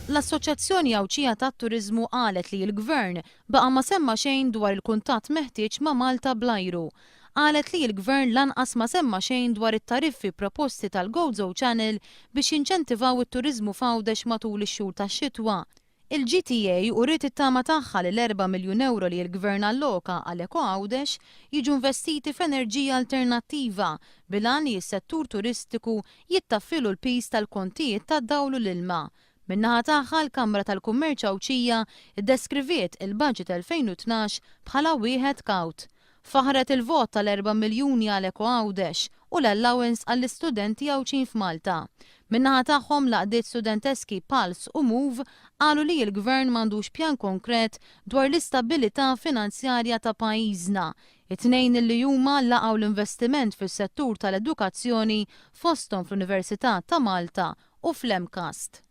L-Assoċjazzjoni Awċija tat-Turiżmu qalet li l-Gvern baqa' ma semma xejn dwar il-kuntatt meħtieġ ma' Malta bl-ajru. Qalet li l-Gvern lanqas ma semma xejn dwar it-tariffi proposti tal-GoZo Channel biex jinċentivaw it-turiżmu f'Għawdex matul ix-xhur tax-xitwa. Il-GTA uriet it-tama tagħha li l-4 miljun euro li l-Gvern alloka għal Eko Għawdex jiġu investiti f'enerġija alternattiva bilan li s-settur turistiku jittaffilu l-pis tal-kontijiet tad-dawl u l-ilma. Min-naħa tagħha l-Kamra tal-Kummerċ Awċija iddeskriviet il-Baġit 2012 bħala wieħed kawt. Faħret il-vot tal-4 miljuni għal Eko Għawdex u l-allowance għall-istudenti Awċin f'Malta. Min-naħa tagħhom laqdiet studenteski Pulse u Move qalu li l-Gvern m'għandux pjan konkret dwar l-istabilità finanzjarja ta' pajjiżna. It-tnejn li huma laqgħu l-investiment fis-settur tal-edukazzjoni fosthom fl-Università ta' Malta u fl-MCAST.